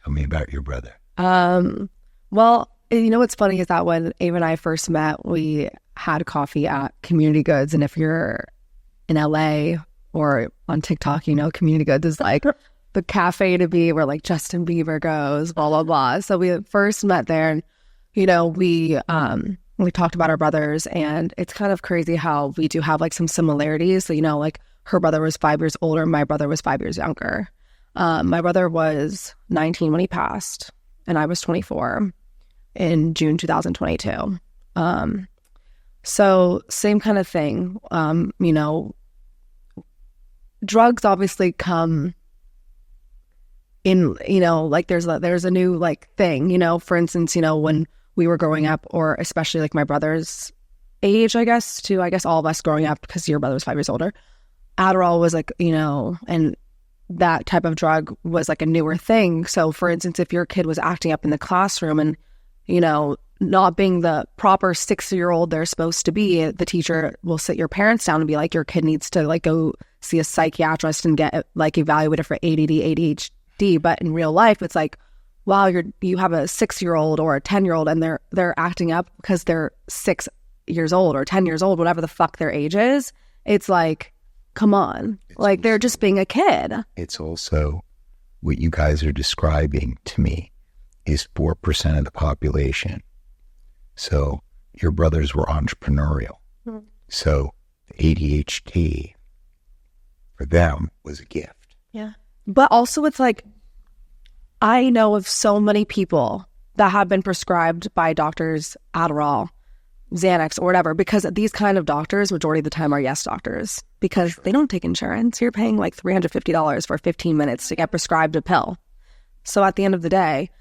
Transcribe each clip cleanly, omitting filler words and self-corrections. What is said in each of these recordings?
Tell me about your brother. Well, you know what's funny is that when Ava and I first met, we had coffee at Community Goods. And if you're in LA or on TikTok, you know, Community Goods is like the cafe to be where like Justin Bieber goes, blah, blah, blah. So we first met there and, you know, we talked about our brothers, and it's kind of crazy how we do have like some similarities. So, you know, like her brother was 5 years older. My brother was 5 years younger. My brother was 19 when he passed, and I was 24 in June 2022. So same kind of thing. You know, drugs obviously come in, you know, like there's a new like thing, you know, for instance, you know, when we were growing up, or especially like my brother's age, I guess all of us growing up, because your brother was 5 years older, Adderall was like, you know, and that type of drug was like a newer thing. So for instance, if your kid was acting up in the classroom and, you know, not being the proper 6-year-old they're supposed to be, the teacher will sit your parents down and be like, your kid needs to like go see a psychiatrist and get like evaluated for ADD, ADHD. But in real life, it's like, wow, you have a 6-year-old or a 10-year-old and they're acting up because they're 6 years old or 10 years old, whatever the fuck their age is. It's like, come on. Like, they're just being a kid. It's also what you guys are describing to me is 4% of the population. So your brothers were entrepreneurial. Mm-hmm. So ADHD for them was a gift. Yeah. But also it's like, I know of so many people that have been prescribed by doctors Adderall, Xanax, or whatever, because these kind of doctors, majority of the time, are yes doctors, because they don't take insurance. You're paying like $350 for 15 minutes to get prescribed a pill. So at the end of the day,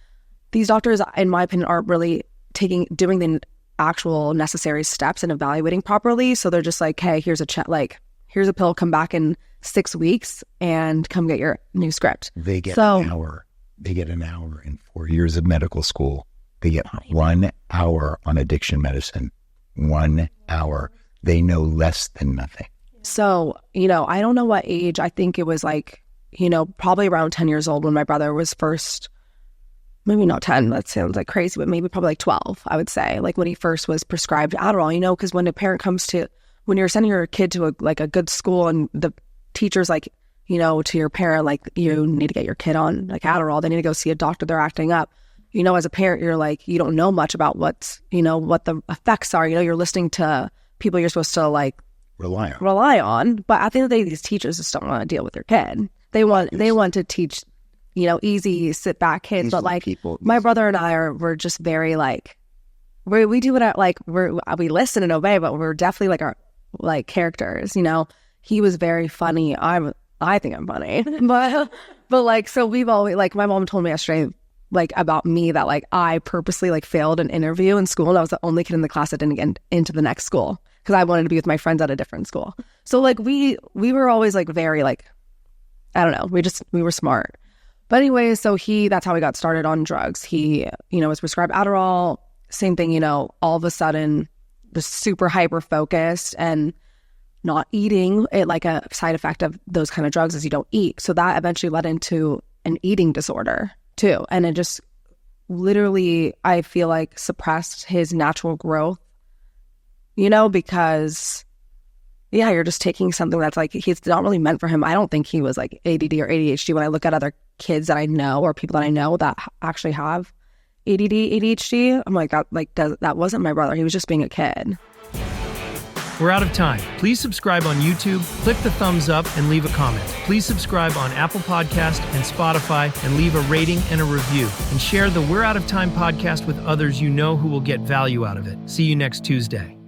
these doctors, in my opinion, aren't really doing the actual necessary steps and evaluating properly. So they're just like, hey, here's a check, like, here's a pill, come back in 6 weeks and come get your new script. They get an hour. They get an hour in 4 years of medical school. They get 1 hour on addiction medicine. 1 hour. They know less than nothing. So, you know, I don't know what age. I think it was like, you know, probably around 10 years old when my brother was first, maybe not 10, that sounds like crazy, but maybe probably like 12, I would say, like when he first was prescribed Adderall, you know, because when a parent comes to, when you're sending your kid to a good school and the teacher's like, you know, to your parent, like, you need to get your kid on like Adderall, they need to go see a doctor, they're acting up. You know, as a parent, you're like, you don't know much about what's, you know, what the effects are. You know, you're listening to people you're supposed to like rely on. But at the end of the day, these teachers just don't want to deal with their kid. They want to teach, you know, easy sit back kids. But like my brother and I we're just very like, we do it like we listen and obey, but we're definitely like our like characters. You know, he was very funny. I think I'm funny, but like, so we've always, like, my mom told me yesterday, like, about me, that like I purposely like failed an interview in school and I was the only kid in the class that didn't get into the next school because I wanted to be with my friends at a different school. So like we were always like very like, I don't know, we were smart. But anyway, so that's how he got started on drugs. He, you know, was prescribed Adderall, same thing, you know, all of a sudden was super hyper focused and not eating. It, like, a side effect of those kind of drugs is you don't eat. So that eventually led into an eating disorder too. And it just literally, I feel like, suppressed his natural growth, you know, because, yeah, you're just taking something that's like, he's not really meant for him. I don't think he was like ADD or ADHD. When I look at other kids that I know or people that I know that actually have ADD, ADHD, I'm like, that wasn't my brother. He was just being a kid. We're out of time. Please subscribe on YouTube, click the thumbs up, and leave a comment. Please subscribe on Apple Podcast and Spotify and leave a rating and a review. And share the We're Out of Time podcast with others you know who will get value out of it. See you next Tuesday.